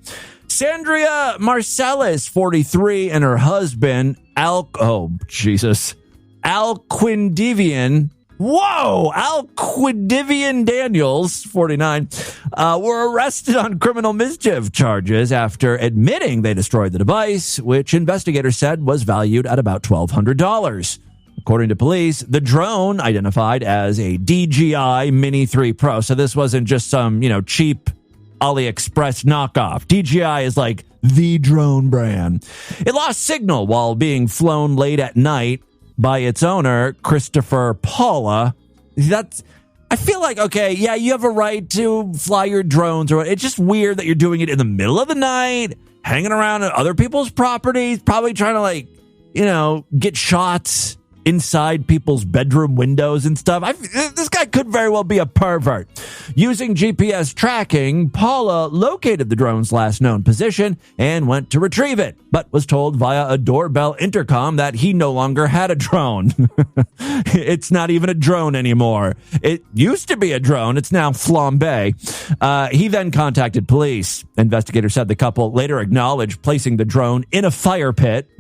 Sandria Marcellus, 43, and her husband, Alquindivian Daniels, 49, were arrested on criminal mischief charges after admitting they destroyed the device, which investigators said was valued at about $1,200. According to police, the drone identified as a DJI Mini 3 Pro. So this wasn't just some, cheap AliExpress knockoff. DJI is like the drone brand. It lost signal while being flown late at night by its owner, Christopher Paula. I feel like, okay, yeah, you have a right to fly your drones, or it's just weird that you're doing it in the middle of the night, hanging around at other people's properties, probably trying to get shots inside people's bedroom windows and stuff. This guy could very well be a pervert. Using GPS tracking, Paula located the drone's last known position and went to retrieve it, but was told via a doorbell intercom that he no longer had a drone. It's not even a drone anymore. It used to be a drone. It's now flambe. He then contacted police. Investigators said the couple later acknowledged placing the drone in a fire pit,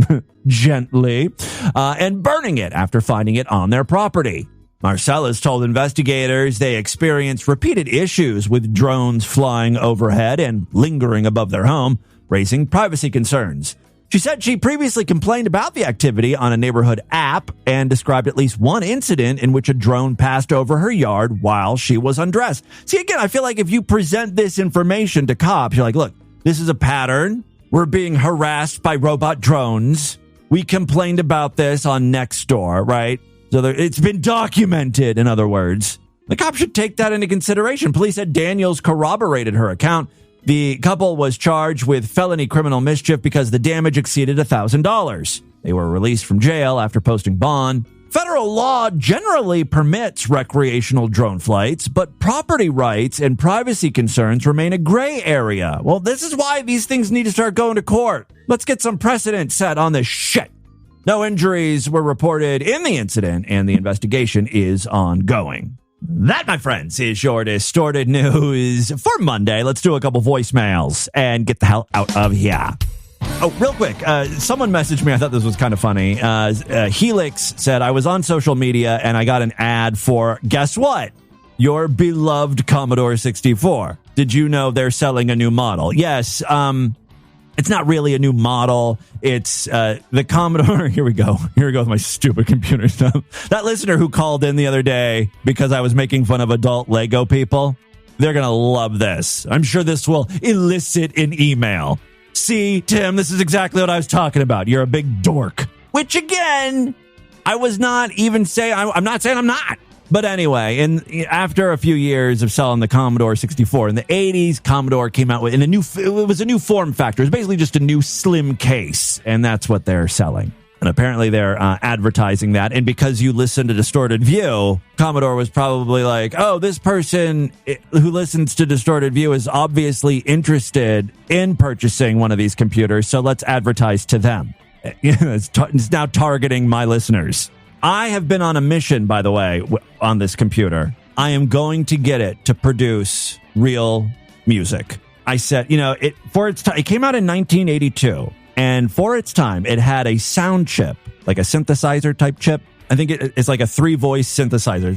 gently, and burning it after finding it on their property. Marcellus told investigators they experienced repeated issues with drones flying overhead and lingering above their home, raising privacy concerns. She said she previously complained about the activity on a neighborhood app and described at least one incident in which a drone passed over her yard while she was undressed. See, again, I feel like if you present this information to cops, you're like, look, this is a pattern. were being harassed by robot drones. We complained about this on Nextdoor, right? So it's been documented, in other words. The cops should take that into consideration. Police said Daniels corroborated her account. The couple was charged with felony criminal mischief because the damage exceeded $1,000. They were released from jail after posting bond. Federal law generally permits recreational drone flights, but property rights and privacy concerns remain a gray area. Well, this is why these things need to start going to court. Let's get some precedent set on this shit. No injuries were reported in the incident, and the investigation is ongoing. That, my friends, is your distorted news for Monday. Let's do a couple voicemails and get the hell out of here. Oh, real quick, someone messaged me. I thought this was kind of funny. Helix said, I was on social media and I got an ad for, guess what? Your beloved Commodore 64. Did you know they're selling a new model? Yes, it's not really a new model. It's the Commodore. Here we go with my stupid computer stuff. That listener who called in the other day because I was making fun of adult Lego people, they're going to love this. I'm sure this will elicit an email. See, Tim, this is exactly what I was talking about. You're a big dork. Which, again, I was not even saying, I'm not saying I'm not. But anyway, after a few years of selling the Commodore 64 in the 80s, Commodore came out with it was a new form factor. It was basically just a new slim case, and that's what they're selling. And apparently they're advertising that. And because you listen to Distorted View, Commodore was probably like, oh, this person who listens to Distorted View is obviously interested in purchasing one of these computers, so let's advertise to them. It's now targeting my listeners. I have been on a mission, by the way, on this computer. I am going to get it to produce real music. I said, it came out in 1982. And for its time, it had a sound chip, like a synthesizer type chip. I think it's like a 3-voice synthesizer.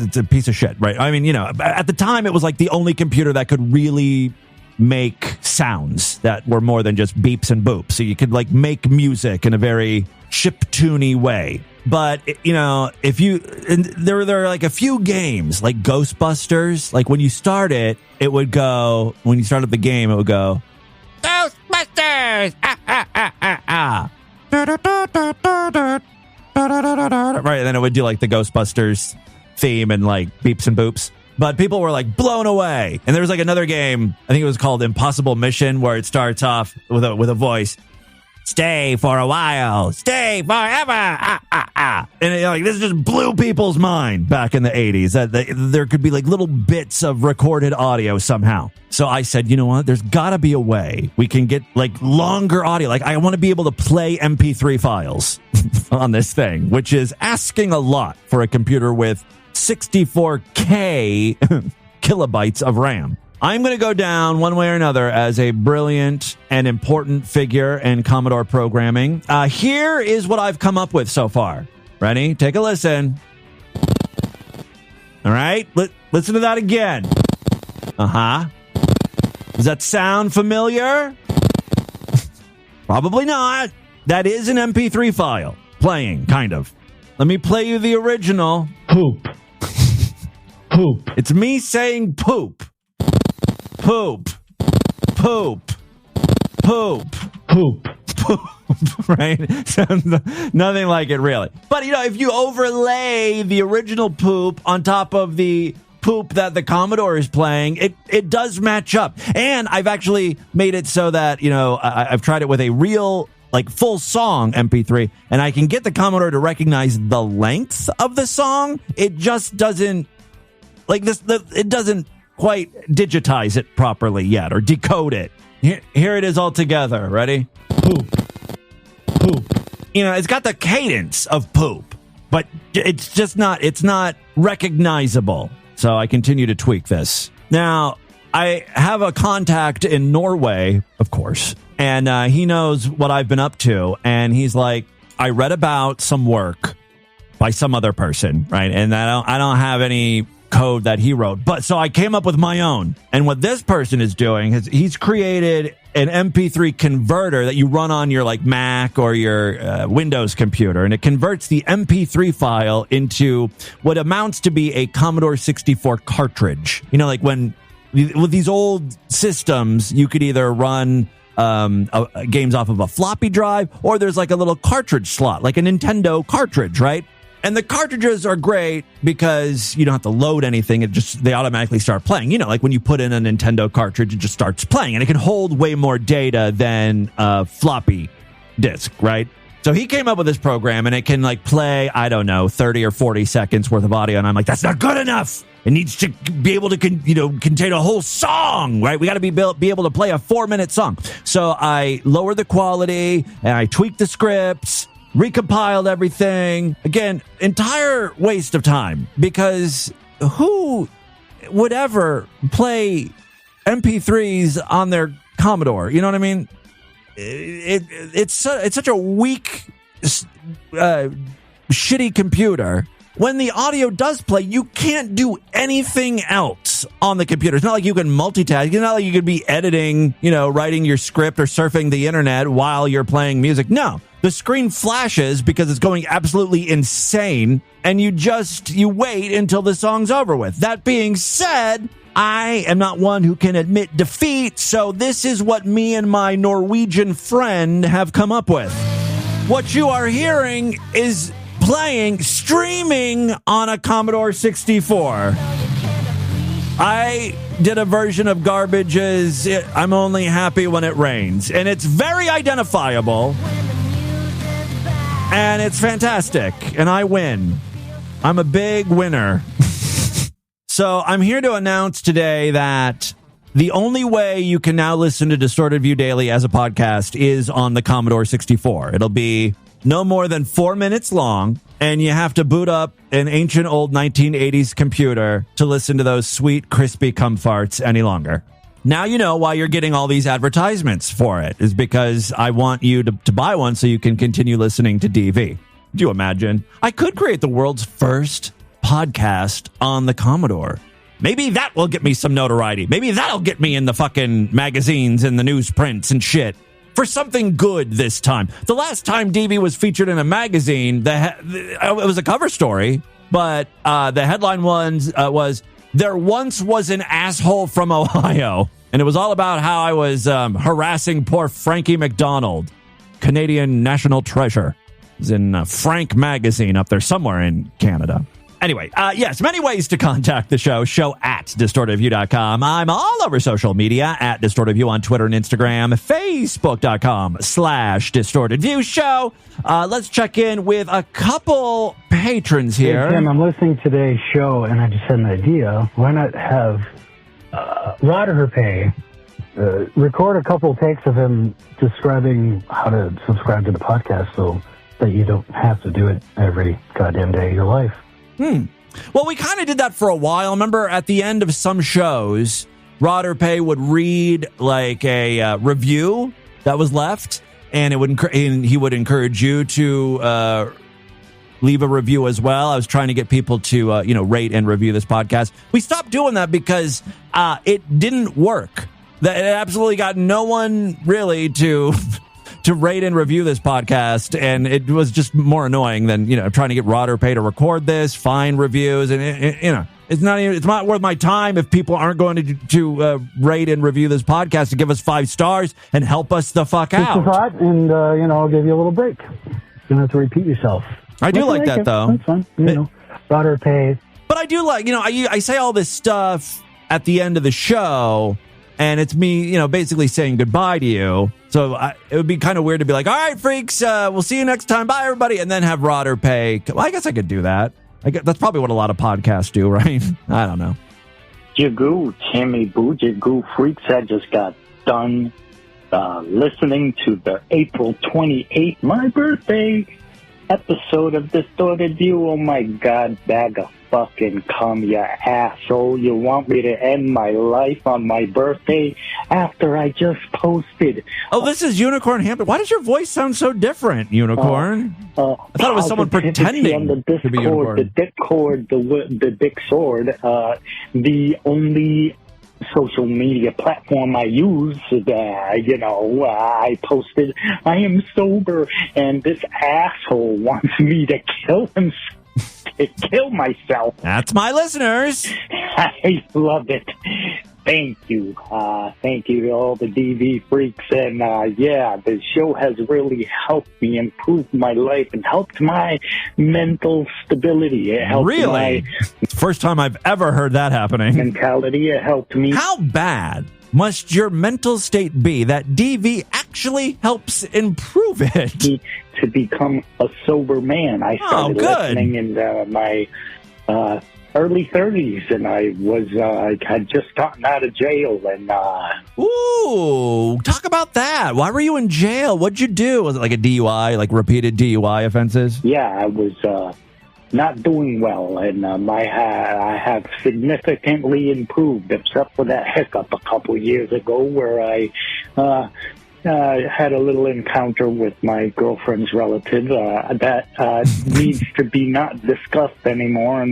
It's a piece of shit, right? I mean, at the time, it was like the only computer that could really make sounds that were more than just beeps and boops. So you could like make music in a very chiptune way. But, if there are like a few games like Ghostbusters, like when you start it, when you start up the game, it would go, Ghostbusters! Ah, ah, ah, ah, ah. Right, and then it would do like the Ghostbusters theme and like beeps and boops. But people were like blown away. And there was like another game, I think it was called Impossible Mission, where it starts off with a voice. Stay for a while. Stay forever. Ah, ah, ah. And this just blew people's mind back in the 80s. That there could be like little bits of recorded audio somehow. So I said, you know what? There's got to be a way we can get like longer audio. Like I want to be able to play MP3 files on this thing, which is asking a lot for a computer with 64K kilobytes of RAM. I'm going to go down one way or another as a brilliant and important figure in Commodore programming. Here is what I've come up with so far. Ready? Take a listen. All right. Listen to that again. Uh-huh. Does that sound familiar? Probably not. That is an MP3 file. Playing, kind of. Let me play you the original. Poop. Poop. It's me saying poop. Poop. Poop. Poop. Poop. Poop. Right? So nothing like it, really. But, if you overlay the original poop on top of the poop that the Commodore is playing, it does match up. And I've actually made it so that, I've tried it with a real, like, full song MP3, and I can get the Commodore to recognize the length of the song. It just doesn't, like, it doesn't quite digitize it properly yet or decode it. Here it is all together. Ready? Poop. Poop. It's got the cadence of poop, but it's not recognizable. So I continue to tweak this. Now, I have a contact in Norway, of course, and he knows what I've been up to. And he's like, I read about some work by some other person, right? And I don't have any code that he wrote, but so I came up with my own. And what this person is doing is he's created an MP3 converter that you run on your like Mac or your Windows computer, and it converts the MP3 file into what amounts to be a Commodore 64 cartridge. Like when with these old systems, you could either run games off of a floppy drive, or there's like a little cartridge slot, like a Nintendo cartridge, right? And the cartridges are great because you don't have to load anything. They automatically start playing. You know, like when you put in a Nintendo cartridge, it just starts playing. And it can hold way more data than a floppy disk, right? So he came up with this program, and it can like play, I don't know, 30 or 40 seconds worth of audio. And I'm like, that's not good enough. It needs to be able to, contain a whole song, right? We got to be able to play a 4-minute song. So I lowered the quality, and I tweaked the scripts, recompiled everything. Again, entire waste of time, because who would ever play MP3s on their Commodore? You know what I mean? It's such a weak, shitty computer. When the audio does play, you can't do anything else on the computer. It's not like you can multitask. It's not like you could be editing, writing your script or surfing the internet while you're playing music. No. The screen flashes because it's going absolutely insane, and you wait until the song's over with. That being said, I am not one who can admit defeat, so this is what me and my Norwegian friend have come up with. What you are hearing is streaming on a Commodore 64. I did a version of Garbage's I'm Only Happy When It Rains, and it's very identifiable, and it's fantastic, and I win. I'm a big winner. So I'm here to announce today that the only way you can now listen to Distorted View Daily as a podcast is on the Commodore 64. It'll be no more than 4 minutes long, and you have to boot up an ancient old 1980s computer to listen to those sweet, crispy cum farts any longer. Now you know why you're getting all these advertisements for it, is because I want you to buy one so you can continue listening to DV. Could you imagine? I could create the world's first podcast on the Commodore. Maybe that will get me some notoriety. Maybe that'll get me in the fucking magazines and the newsprints and shit. For something good this time. The last time DV was featured in a magazine, it was a cover story, but the headline was, "There once was an asshole from Ohio." And it was all about how I was harassing poor Frankie McDonald, Canadian national treasure. It was in Frank magazine up there somewhere in Canada. Anyway, yes, many ways to contact the show at distortedview.com. I'm all over social media at distortedview on Twitter and Instagram, facebook.com/distortedviewshow. Let's check in with a couple patrons here. Hey, Tim, I'm listening to today's show, and I just had an idea. Why not have Rod or Pay record a couple takes of him describing how to subscribe to the podcast so that you don't have to do it every goddamn day of your life? Well, we kind of did that for a while. Remember, at the end of some shows, Rod or Pay would read like a review that was left, and he would encourage you to leave a review as well. I was trying to get people to rate and review this podcast. We stopped doing that because it didn't work. It absolutely got no one really to rate and review this podcast, and it was just more annoying than trying to get Rod or Pay to record this, find reviews, and it's not worth my time if people aren't going to rate and review this podcast and give us 5 stars and help us the fuck out. It's hot, and I'll give you a little break. You don't have to repeat yourself. I do like that though. That's fun. Rod or Pay. But I do like I say all this stuff at the end of the show. And it's me, basically saying goodbye to you. So it would be kind of weird to be like, all right, freaks, we'll see you next time. Bye, everybody. And then have Rod or Pay. Well, I guess I could do that. That's probably what a lot of podcasts do, right? I don't know. Jagoo, Timmy Boo, Jagoo Freaks. I just got done listening to the April 28th, my birthday, episode of Distorted View. Oh, my God, bag of fucking cum, you asshole. You want me to end my life on my birthday after I just posted? Oh, this is Unicorn Hampton. Why does your voice sound so different, Unicorn? I thought it was someone pretending on the Discord, to be Unicorn. The Dick Sword, the only social media platform I use, I posted, I am sober, and this asshole wants me to kill myself. That's my listeners. I love it. Thank you. Thank you to all the DV freaks. And yeah, the show has really helped me improve my life and helped my mental stability. It helped Really? It's the first time I've ever heard that happening. Mentality. It helped me. How bad must your mental state be that DV actually helps improve it? To become a sober man. I started listening in my early 30s, and I had just gotten out of jail. And Ooh, talk about that. Why were you in jail? What'd you do? Was it like a DUI, like repeated DUI offenses? Yeah, I was not doing well, and I have significantly improved, except for that hiccup a couple years ago where I had a little encounter with my girlfriend's relative that needs to be not discussed anymore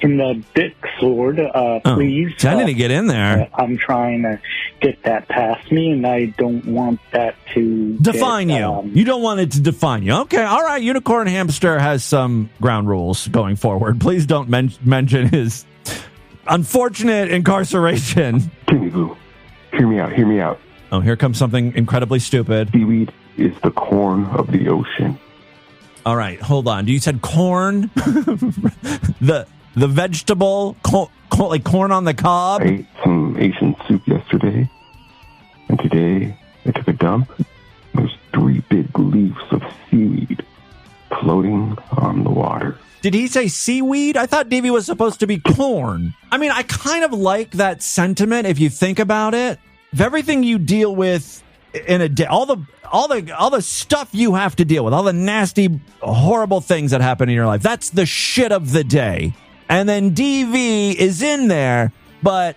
in the dick sword, please. I need to get in there. I'm trying to get that past me, and I don't want that to define you. You don't want it to define you. Okay, all right. Unicorn Hamster has some ground rules going forward. Please don't mention his unfortunate incarceration. Kingu, hear me out. Hear me out. Oh, here comes something incredibly stupid. Seaweed is the corn of the ocean. All right, hold on. You said corn? The vegetable, like corn on the cob? I ate some Asian soup yesterday, and today I took a dump. There's 3 big leaves of seaweed floating on the water. Did he say seaweed? I thought Davey was supposed to be corn. I mean, I kind of like that sentiment if you think about it. If everything you deal with in a day, all the stuff you have to deal with, all the nasty, horrible things that happen in your life, that's the shit of the day. And then DV is in there, but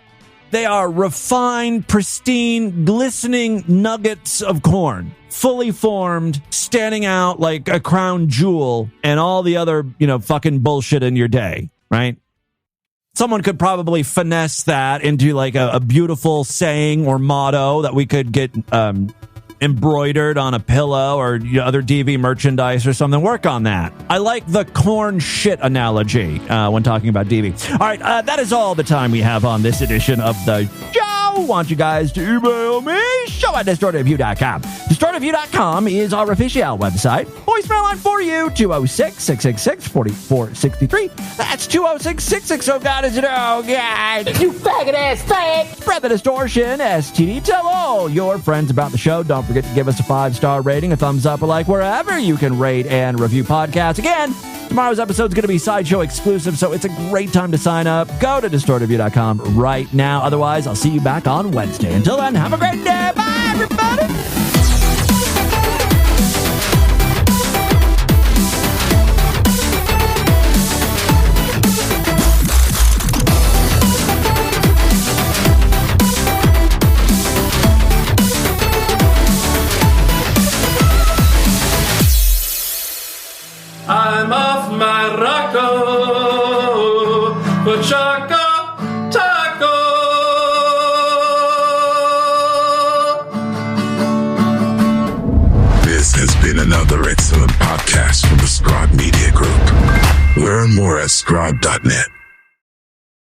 they are refined, pristine, glistening nuggets of corn, fully formed, standing out like a crown jewel, and all the other, fucking bullshit in your day, right? Someone could probably finesse that into like a beautiful saying or motto that we could get embroidered on a pillow or other DV merchandise or something. Work on that. I like the corn shit analogy when talking about DV. All right, that is all the time we have on this edition of the show. I want you guys to email me, show@distortedview.com. Distortedview.com is our official website. Voicemail line for you, 206-666-4463. That's 206-66. Oh, God, is it? Oh, God. You faggot-ass fag. Spread the distortion, STD. Tell all your friends about the show. Don't forget to give us a 5-star rating, a thumbs up, or like wherever you can rate and review podcasts. Again, tomorrow's episode is going to be Sideshow exclusive, so it's a great time to sign up. Go to distortedview.com right now. Otherwise, I'll see you back on Wednesday. Until then, have a great day. Bye, everybody. I'm off my Rocco for Choco Taco. This has been another excellent podcast from the Scribe Media Group. Learn more at scribe.net.